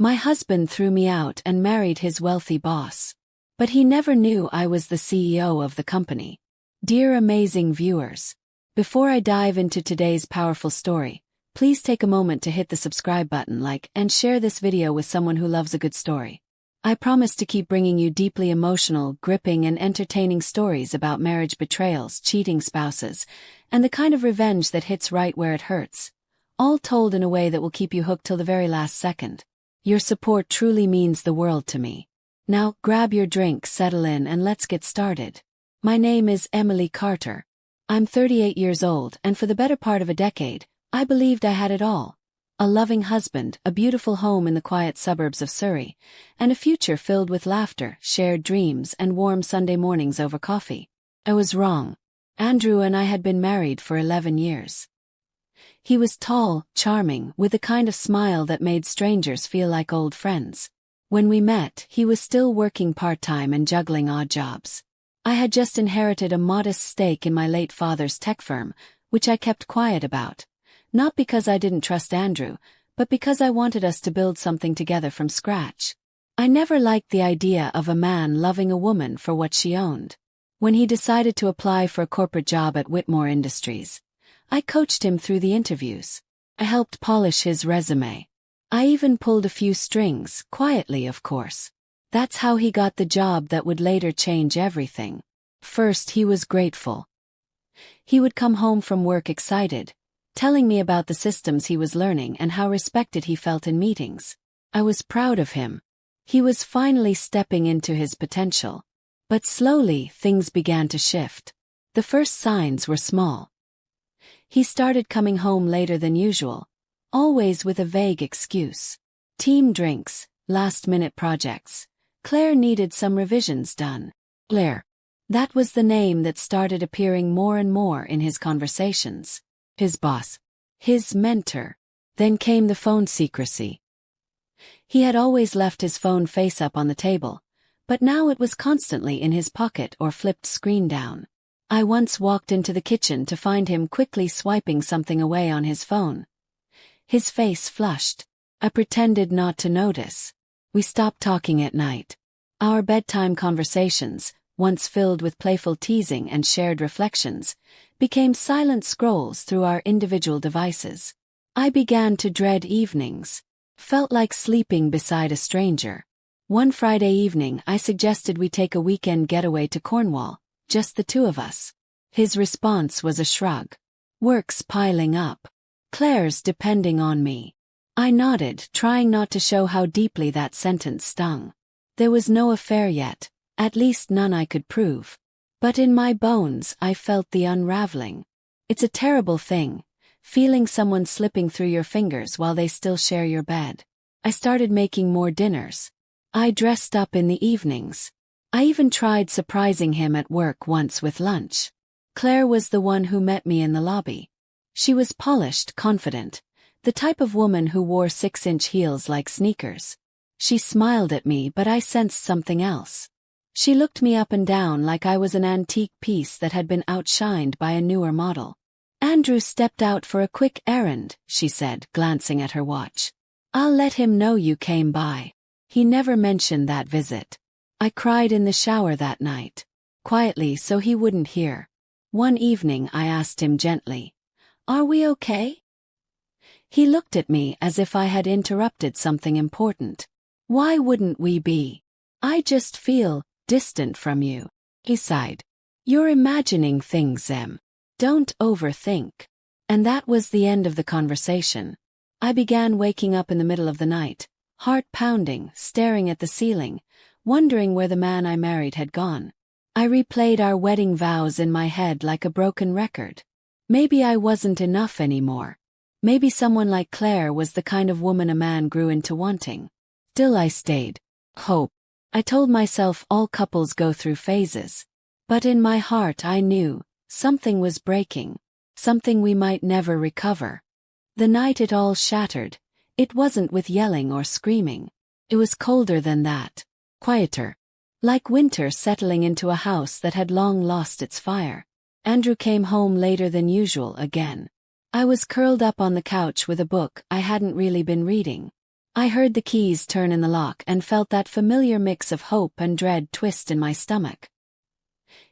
My husband threw me out and married his wealthy boss. But he never knew I was the CEO of the company. Dear amazing viewers, before I dive into today's powerful story, please take a moment to hit the subscribe button, like, and share this video with someone who loves a good story. I promise to keep bringing you deeply emotional, gripping, and entertaining stories about marriage betrayals, cheating spouses, and the kind of revenge that hits right where it hurts. All told in a way that will keep you hooked till the very last second. Your support truly means the world to me. Now, grab your drink, settle in, and let's get started. My name is Emily Carter. I'm 38 years old, and for the better part of a decade, I believed I had it all. A loving husband, a beautiful home in the quiet suburbs of Surrey, and a future filled with laughter, shared dreams, and warm Sunday mornings over coffee. I was wrong. Andrew and I had been married for 11 years. He was tall, charming, with a kind of smile that made strangers feel like old friends. When we met, he was still working part-time and juggling odd jobs. I had just inherited a modest stake in my late father's tech firm, which I kept quiet about. Not because I didn't trust Andrew, but because I wanted us to build something together from scratch. I never liked the idea of a man loving a woman for what she owned. When he decided to apply for a corporate job at Whitmore Industries, I coached him through the interviews. I helped polish his resume. I even pulled a few strings, quietly of course. That's how he got the job that would later change everything. First, he was grateful. He would come home from work excited, telling me about the systems he was learning and how respected he felt in meetings. I was proud of him. He was finally stepping into his potential. But slowly, things began to shift. The first signs were small. He started coming home later than usual, always with a vague excuse. Team drinks, last-minute projects. Claire needed some revisions done. Claire. That was the name that started appearing more and more in his conversations. His boss. His mentor. Then came the phone secrecy. He had always left his phone face up on the table, but now it was constantly in his pocket or flipped screen down. I once walked into the kitchen to find him quickly swiping something away on his phone. His face flushed. I pretended not to notice. We stopped talking at night. Our bedtime conversations, once filled with playful teasing and shared reflections, became silent scrolls through our individual devices. I began to dread evenings. Felt like sleeping beside a stranger. One Friday evening I suggested we take a weekend getaway to Cornwall, just the two of us. His response was a shrug. Work's piling up. Claire's depending on me. I nodded, trying not to show how deeply that sentence stung. There was no affair yet, at least none I could prove. But in my bones I felt the unraveling. It's a terrible thing, feeling someone slipping through your fingers while they still share your bed. I started making more dinners. I dressed up in the evenings. I even tried surprising him at work once with lunch. Claire was the one who met me in the lobby. She was polished, confident, the type of woman who wore 6-inch heels like sneakers. She smiled at me, but I sensed something else. She looked me up and down like I was an antique piece that had been outshined by a newer model. Andrew stepped out for a quick errand, she said, glancing at her watch. I'll let him know you came by. He never mentioned that visit. I cried in the shower that night, quietly so he wouldn't hear. One evening I asked him gently, "Are we okay?" He looked at me as if I had interrupted something important. "Why wouldn't we be? I just feel distant from you." He sighed. "You're imagining things, Em. Don't overthink." And that was the end of the conversation. I began waking up in the middle of the night, heart pounding, staring at the ceiling, wondering where the man I married had gone. I replayed our wedding vows in my head like a broken record. Maybe I wasn't enough anymore. Maybe someone like Claire was the kind of woman a man grew into wanting. Still I stayed. Hope. I told myself all couples go through phases. But in my heart I knew something was breaking. Something we might never recover. The night it all shattered, it wasn't with yelling or screaming. It was colder than that. Quieter. Like winter settling into a house that had long lost its fire. Andrew came home later than usual again. I was curled up on the couch with a book I hadn't really been reading. I heard the keys turn in the lock and felt that familiar mix of hope and dread twist in my stomach.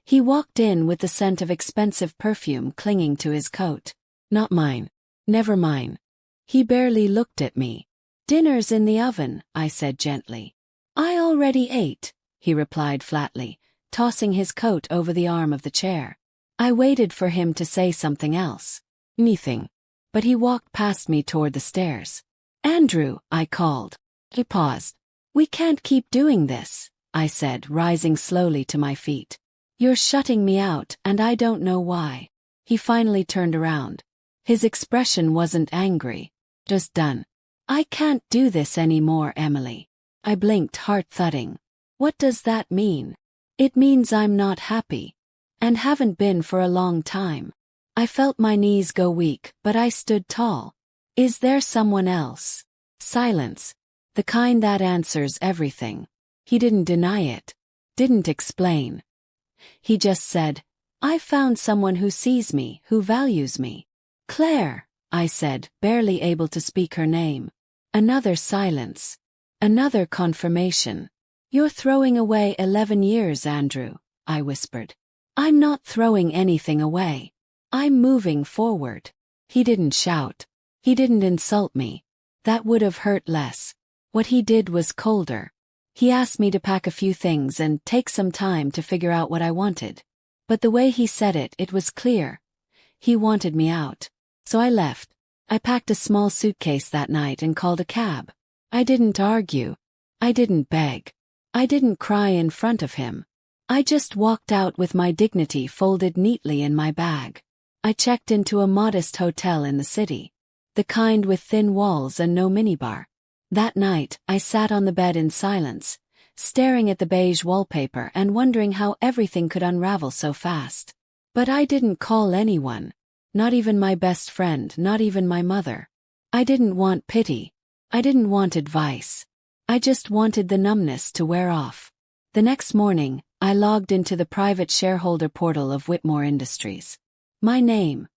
He walked in with the scent of expensive perfume clinging to his coat. Not mine. Never mine. He barely looked at me. "Dinner's in the oven," I said gently. "I already ate," he replied flatly, tossing his coat over the arm of the chair. I waited for him to say something else. Nothing. But he walked past me toward the stairs. "Andrew," I called. He paused. "We can't keep doing this," I said, rising slowly to my feet. "You're shutting me out, and I don't know why." He finally turned around. His expression wasn't angry. Just done. "I can't do this anymore, Emily." I blinked, heart thudding. What does that mean? It means I'm not happy. And haven't been for a long time. I felt my knees go weak, but I stood tall. "Is there someone else?" Silence. The kind that answers everything. He didn't deny it. Didn't explain. He just said, "I found someone who sees me, who values me." "Claire," I said, barely able to speak her name. Another silence. Another confirmation. "You're throwing away 11 years, Andrew," I whispered. "I'm not throwing anything away. I'm moving forward." He didn't shout. He didn't insult me. That would have hurt less. What he did was colder. He asked me to pack a few things and take some time to figure out what I wanted. But the way he said it, it was clear. He wanted me out. So I left. I packed a small suitcase that night and called a cab. I didn't argue. I didn't beg. I didn't cry in front of him. I just walked out with my dignity folded neatly in my bag. I checked into a modest hotel in the city. The kind with thin walls and no minibar. That night, I sat on the bed in silence, staring at the beige wallpaper and wondering how everything could unravel so fast. But I didn't call anyone. Not even my best friend, not even my mother. I didn't want pity. I didn't want advice. I just wanted the numbness to wear off. The next morning, I logged into the private shareholder portal of Whitmore Industries. My name,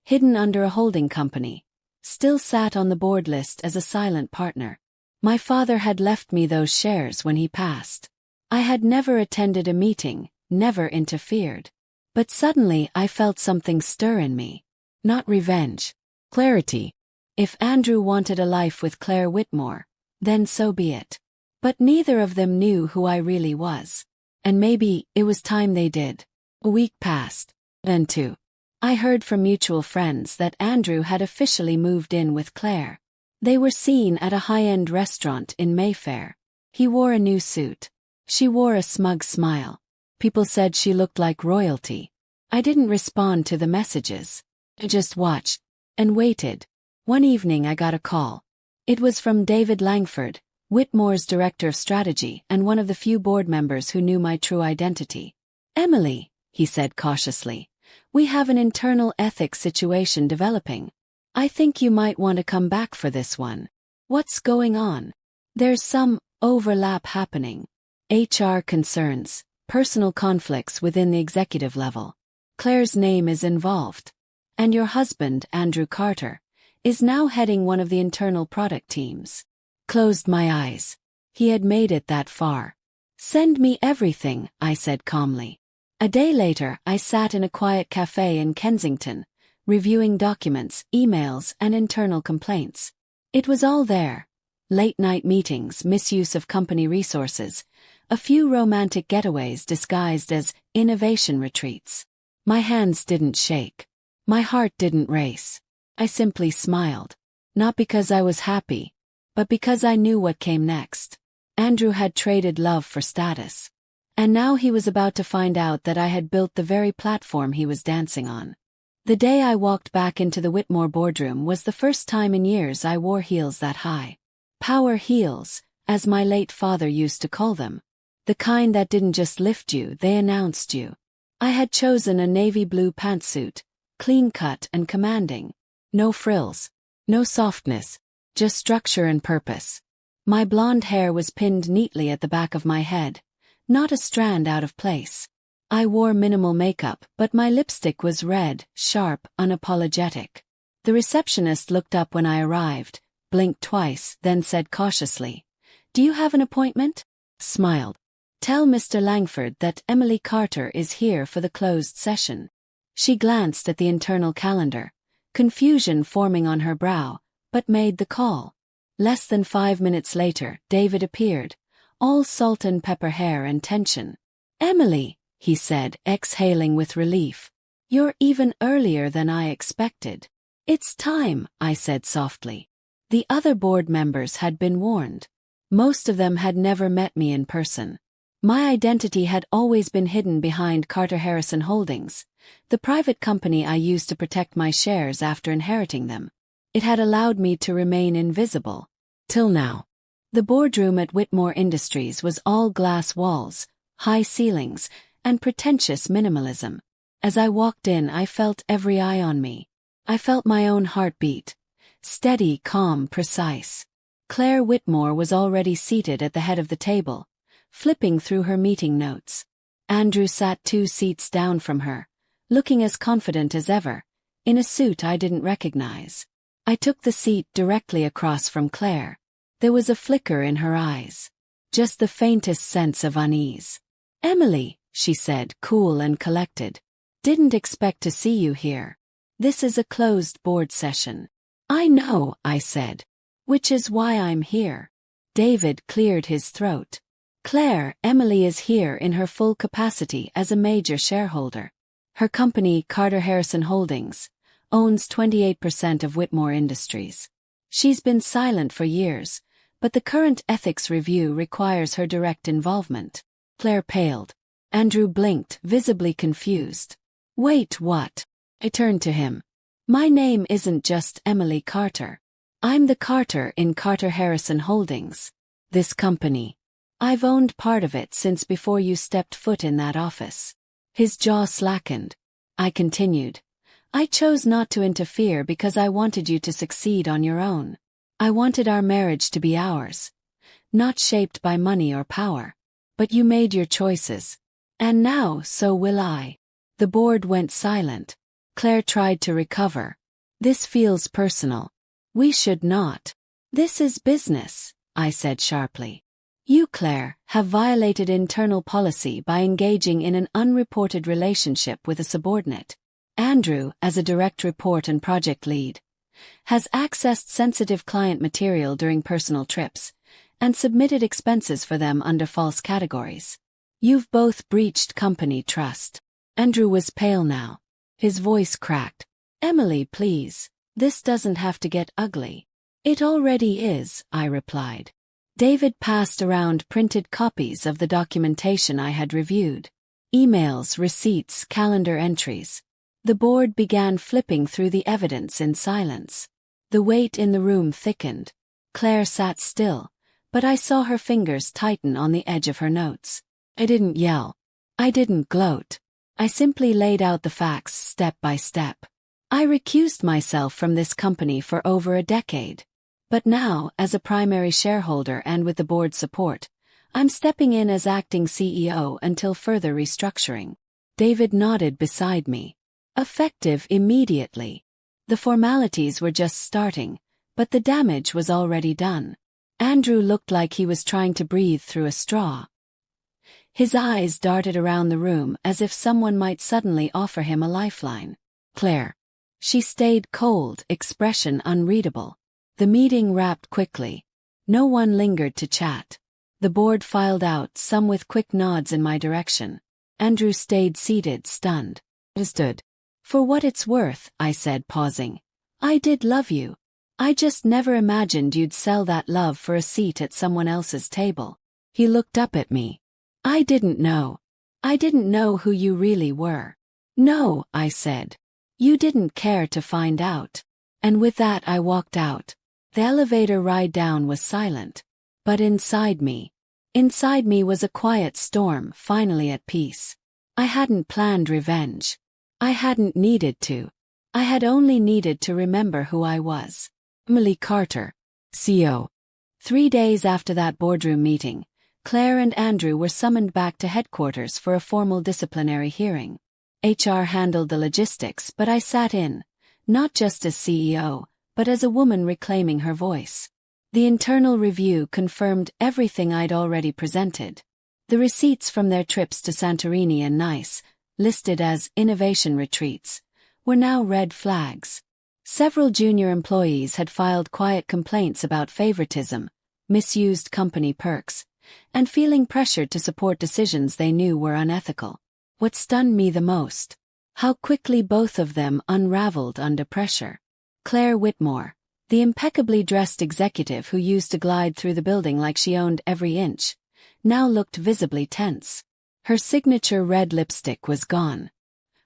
hidden under a holding company, still sat on the board list as a silent partner. My father had left me those shares when he passed. I had never attended a meeting, never interfered. But suddenly I felt something stir in me. Not revenge. Clarity. If Andrew wanted a life with Claire Whitmore, then so be it. But neither of them knew who I really was. And maybe it was time they did. A week passed. Then two. I heard from mutual friends that Andrew had officially moved in with Claire. They were seen at a high-end restaurant in Mayfair. He wore a new suit. She wore a smug smile. People said she looked like royalty. I didn't respond to the messages. I just watched and waited. One evening I got a call. It was from David Langford, Whitmore's director of strategy and one of the few board members who knew my true identity. "Emily," he said cautiously, "we have an internal ethics situation developing. I think you might want to come back for this one." "What's going on?" "There's some overlap happening. HR concerns, personal conflicts within the executive level. Claire's name is involved. And your husband, Andrew Carter, is now heading one of the internal product teams." Closed my eyes. He had made it that far. "Send me everything," I said calmly. A day later, I sat in a quiet cafe in Kensington, reviewing documents, emails, and internal complaints. It was all there. Late-night meetings, misuse of company resources, a few romantic getaways disguised as innovation retreats. My hands didn't shake. My heart didn't race. I simply smiled. Not because I was happy, but because I knew what came next. Andrew had traded love for status. And now he was about to find out that I had built the very platform he was dancing on. The day I walked back into the Whitmore boardroom was the first time in years I wore heels that high. Power heels, as my late father used to call them. The kind that didn't just lift you, they announced you. I had chosen a navy blue pantsuit, clean-cut and commanding. No frills. No softness. Just structure and purpose. My blonde hair was pinned neatly at the back of my head, not a strand out of place. I wore minimal makeup, but my lipstick was red, sharp, unapologetic. The receptionist looked up when I arrived, blinked twice, then said cautiously, "Do you have an appointment?" Smiled. "Tell Mr. Langford that Emily Carter is here for the closed session." She glanced at the internal calendar, confusion forming on her brow, but made the call. Less than 5 minutes later, David appeared, all salt and pepper hair and tension. "Emily," he said, exhaling with relief. "You're even earlier than I expected." "It's time," I said softly. The other board members had been warned. Most of them had never met me in person. My identity had always been hidden behind Carter Harrison Holdings, the private company I used to protect my shares after inheriting them. It had allowed me to remain invisible. Till now. The boardroom at Whitmore Industries was all glass walls, high ceilings, and pretentious minimalism. As I walked in, I felt every eye on me. I felt my own heartbeat. Steady, calm, precise. Claire Whitmore was already seated at the head of the table, flipping through her meeting notes. Andrew sat 2 seats down from her, looking as confident as ever, in a suit I didn't recognize. I took the seat directly across from Claire. There was a flicker in her eyes. Just the faintest sense of unease. "Emily," she said, cool and collected. "Didn't expect to see you here. This is a closed board session." "I know," I said. "Which is why I'm here." David cleared his throat. "Claire, Emily is here in her full capacity as a major shareholder. Her company, Carter Harrison Holdings, owns 28% of Whitmore Industries. She's been silent for years, but the current ethics review requires her direct involvement." Claire paled. Andrew blinked, visibly confused. "Wait, what?" I turned to him. "My name isn't just Emily Carter. I'm the Carter in Carter Harrison Holdings. This company. I've owned part of it since before you stepped foot in that office." His jaw slackened. I continued. "I chose not to interfere because I wanted you to succeed on your own. I wanted our marriage to be ours, not shaped by money or power. But you made your choices. And now, so will I." The board went silent. Claire tried to recover. "This feels personal. We should not." "This is business," I said sharply. "You, Claire, have violated internal policy by engaging in an unreported relationship with a subordinate. Andrew, as a direct report and project lead, has accessed sensitive client material during personal trips, and submitted expenses for them under false categories. You've both breached company trust." Andrew was pale now. His voice cracked. "Emily, please, this doesn't have to get ugly." "It already is," I replied. David passed around printed copies of the documentation I had reviewed. Emails, receipts, calendar entries. The board began flipping through the evidence in silence. The weight in the room thickened. Claire sat still, but I saw her fingers tighten on the edge of her notes. I didn't yell. I didn't gloat. I simply laid out the facts step by step. I recused myself from this company for over a decade. But now, as a primary shareholder and with the board's support, I'm stepping in as acting CEO until further restructuring. David nodded beside me. "Effective immediately." The formalities were just starting, but the damage was already done. Andrew looked like he was trying to breathe through a straw. His eyes darted around the room as if someone might suddenly offer him a lifeline. "Claire." She stayed cold, expression unreadable. The meeting wrapped quickly. No one lingered to chat. The board filed out, some with quick nods in my direction. Andrew stayed seated, stunned. "Understood." "For what it's worth," I said, pausing. "I did love you. I just never imagined you'd sell that love for a seat at someone else's table." He looked up at me. "I didn't know. I didn't know who you really were." "No," I said. "You didn't care to find out." And with that I walked out. The elevator ride down was silent. But inside me was a quiet storm, finally at peace. I hadn't planned revenge. I hadn't needed to. I had only needed to remember who I was. Emily Carter, CO. 3 days after that boardroom meeting, Claire and Andrew were summoned back to headquarters for a formal disciplinary hearing. HR handled the logistics, but I sat in, not just as CEO, but as a woman reclaiming her voice. The internal review confirmed everything I'd already presented. The receipts from their trips to Santorini and Nice, listed as innovation retreats, were now red flags. Several junior employees had filed quiet complaints about favoritism, misused company perks, and feeling pressured to support decisions they knew were unethical. What stunned me the most? How quickly both of them unraveled under pressure. Claire Whitmore, the impeccably dressed executive who used to glide through the building like she owned every inch, now looked visibly tense. Her signature red lipstick was gone.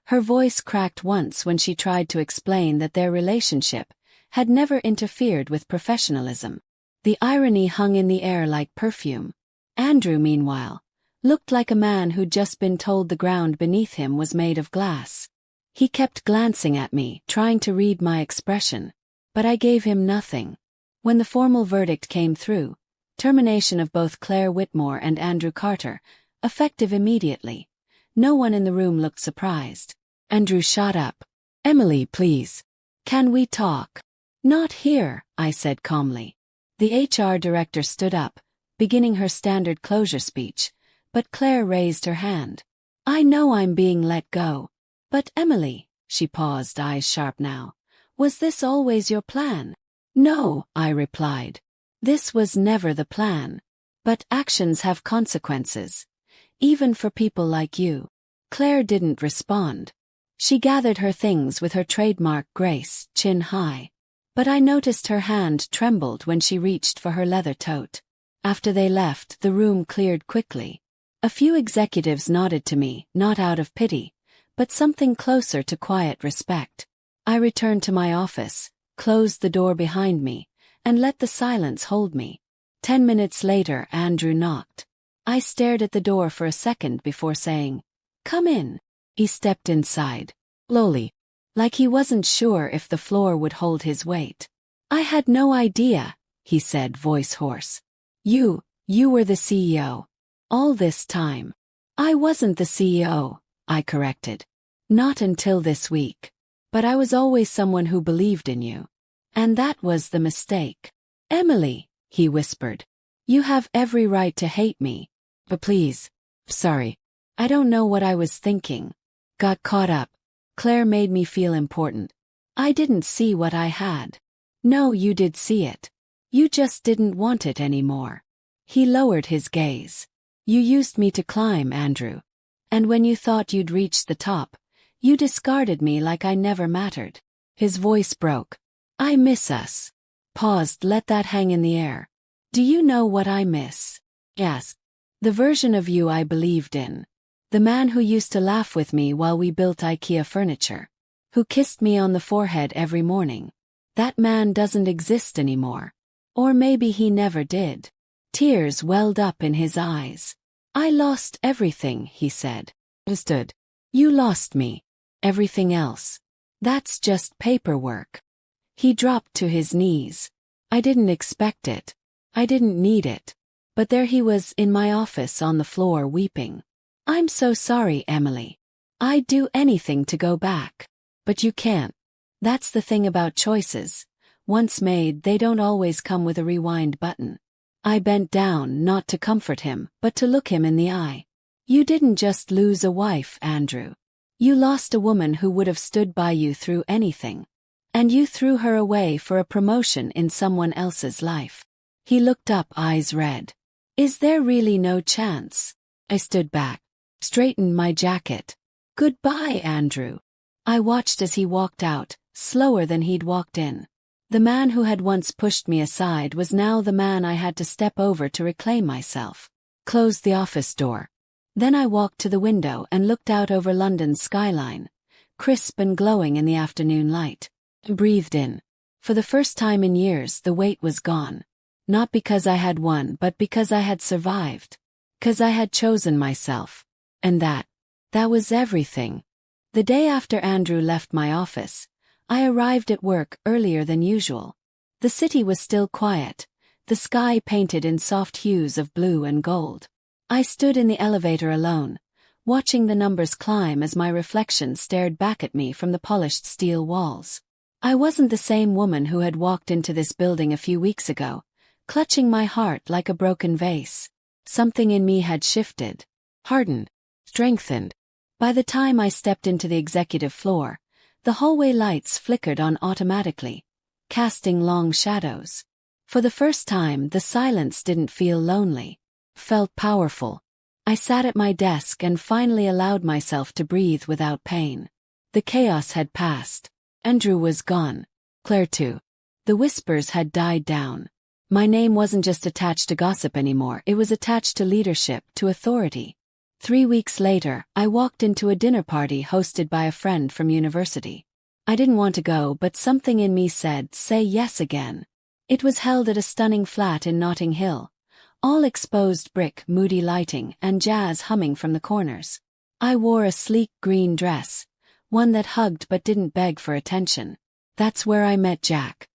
Her voice cracked once when she tried to explain that their relationship had never interfered with professionalism. The irony hung in the air like perfume. Andrew, meanwhile, looked like a man who'd just been told the ground beneath him was made of glass. He kept glancing at me, trying to read my expression, but I gave him nothing. When the formal verdict came through, termination of both Claire Whitmore and Andrew Carter, effective immediately, no one in the room looked surprised. Andrew shot up. "Emily, please. Can we talk?" "Not here," I said calmly. The HR director stood up, beginning her standard closure speech, but Claire raised her hand. "I know I'm being let go. But Emily," she paused, eyes sharp now, "was this always your plan?" "No," I replied. "This was never the plan. But actions have consequences. Even for people like you." Claire didn't respond. She gathered her things with her trademark grace, chin high. But I noticed her hand trembled when she reached for her leather tote. After they left, the room cleared quickly. A few executives nodded to me, not out of pity, but something closer to quiet respect. I returned to my office, closed the door behind me, and let the silence hold me. 10 minutes later, Andrew knocked. I stared at the door for a second before saying, "Come in." He stepped inside, slowly, like he wasn't sure if the floor would hold his weight. "I had no idea," he said, voice hoarse. You were the CEO. All this time." "I wasn't the CEO," I corrected. "Not until this week. But I was always someone who believed in you. And that was the mistake." "Emily," he whispered, "you have every right to hate me. But please." "Sorry. I don't know what I was thinking. Got caught up." Claire made me feel important. "I didn't see what I had." "No, you did see it. You just didn't want it anymore." He lowered his gaze. "You used me to climb, Andrew. And when you thought you'd reached the top, you discarded me like I never mattered." His voice broke. "I miss us." Paused, let that hang in the air. "Do you know what I miss?" "Yes. The version of you I believed in. The man who used to laugh with me while we built IKEA furniture. Who kissed me on the forehead every morning. That man doesn't exist anymore. Or maybe he never did." Tears welled up in his eyes. "I lost everything," he said. "Understood. You lost me. Everything else. That's just paperwork." He dropped to his knees. I didn't expect it. I didn't need it. But there he was in my office on the floor weeping. "I'm so sorry, Emily. I'd do anything to go back. But you can't. That's the thing about choices. Once made, they don't always come with a rewind button." I bent down, not to comfort him, but to look him in the eye. "You didn't just lose a wife, Andrew. You lost a woman who would have stood by you through anything. And you threw her away for a promotion in someone else's life." He looked up, eyes red. "Is there really no chance?" I stood back, straightened my jacket. "Goodbye, Andrew." I watched as he walked out, slower than he'd walked in. The man who had once pushed me aside was now the man I had to step over to reclaim myself. Closed the office door. Then I walked to the window and looked out over London's skyline, crisp and glowing in the afternoon light. Breathed in. For the first time in years, the weight was gone. Not because I had won, but because I had survived. 'Cause I had chosen myself. And that was everything. The day after Andrew left my office, I arrived at work earlier than usual. The city was still quiet, the sky painted in soft hues of blue and gold. I stood in the elevator alone, watching the numbers climb as my reflection stared back at me from the polished steel walls. I wasn't the same woman who had walked into this building a few weeks ago, clutching my heart like a broken vase. Something in me had shifted, hardened, strengthened. By the time I stepped into the executive floor, the hallway lights flickered on automatically, casting long shadows. For the first time, the silence didn't feel lonely. Felt powerful. I sat at my desk and finally allowed myself to breathe without pain. The chaos had passed. Andrew was gone. Claire too. The whispers had died down. My name wasn't just attached to gossip anymore, it was attached to leadership, to authority. 3 weeks later, I walked into a dinner party hosted by a friend from university. I didn't want to go, but something in me said, say yes again. It was held at a stunning flat in Notting Hill. All exposed brick, moody lighting, and jazz humming from the corners. I wore a sleek green dress, one that hugged but didn't beg for attention. That's where I met Jack.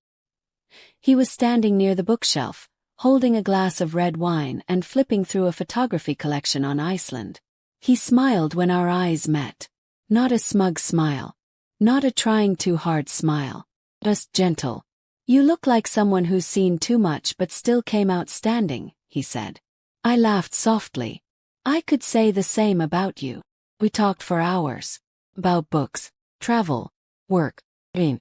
He was standing near the bookshelf, holding a glass of red wine and flipping through a photography collection on Iceland. He smiled when our eyes met. Not a smug smile. Not a trying too hard smile. Just gentle. You look like someone who's seen too much but still came out standing, he said. I laughed softly. I could say the same about you. We talked for hours. About books, travel, work, dream.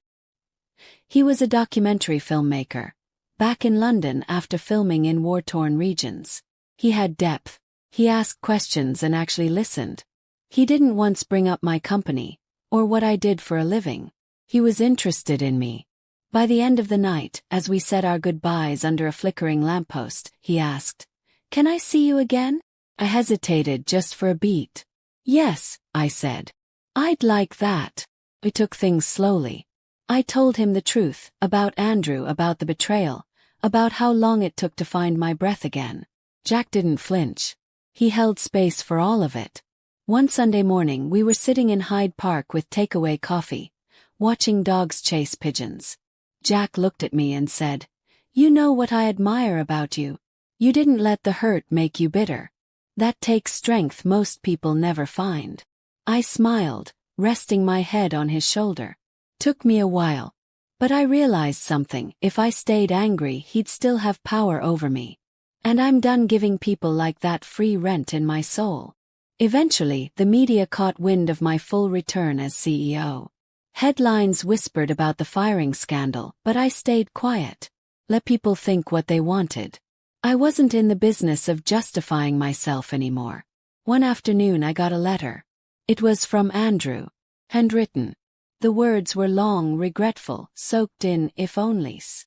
He was a documentary filmmaker, back in London after filming in war-torn regions. He had depth. He asked questions and actually listened. He didn't once bring up my company, or what I did for a living. He was interested in me. By the end of the night, as we said our goodbyes under a flickering lamppost, he asked, "Can I see you again?" I hesitated just for a beat. "Yes," I said. "I'd like that." We took things slowly. I told him the truth, about Andrew, about the betrayal, about how long it took to find my breath again. Jack didn't flinch. He held space for all of it. One Sunday morning we were sitting in Hyde Park with takeaway coffee, watching dogs chase pigeons. Jack looked at me and said, "You know what I admire about you? You didn't let the hurt make you bitter. That takes strength most people never find." I smiled, resting my head on his shoulder. Took me a while. But I realized something: if I stayed angry, he'd still have power over me. And I'm done giving people like that free rent in my soul. Eventually, the media caught wind of my full return as CEO. Headlines whispered about the firing scandal, but I stayed quiet. Let people think what they wanted. I wasn't in the business of justifying myself anymore. One afternoon I got a letter. It was from Andrew. Handwritten. The words were long, regretful, soaked in if onlys.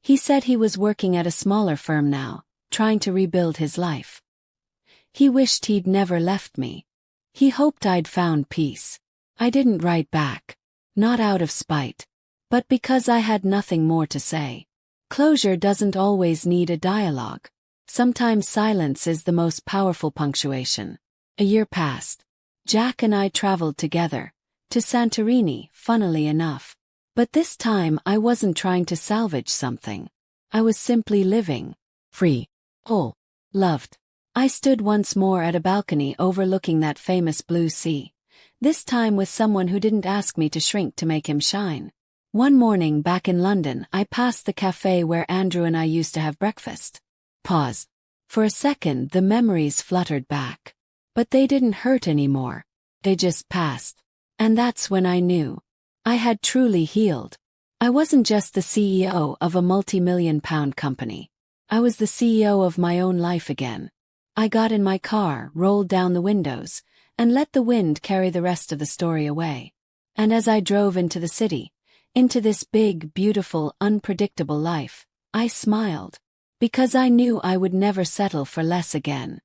He said he was working at a smaller firm now, trying to rebuild his life. He wished he'd never left me. He hoped I'd found peace. I didn't write back. Not out of spite. But because I had nothing more to say. Closure doesn't always need a dialogue. Sometimes silence is the most powerful punctuation. A year passed. Jack and I traveled together. To Santorini, funnily enough. But this time I wasn't trying to salvage something. I was simply living. Free. Whole. Loved. I stood once more at a balcony overlooking that famous blue sea. This time with someone who didn't ask me to shrink to make him shine. One morning back in London, I passed the cafe where Andrew and I used to have breakfast. Pause. For a second the memories fluttered back. But they didn't hurt anymore. They just passed. And that's when I knew. I had truly healed. I wasn't just the CEO of a multi-million-pound company. I was the CEO of my own life again. I got in my car, rolled down the windows, and let the wind carry the rest of the story away. And as I drove into the city, into this big, beautiful, unpredictable life, I smiled. Because I knew I would never settle for less again.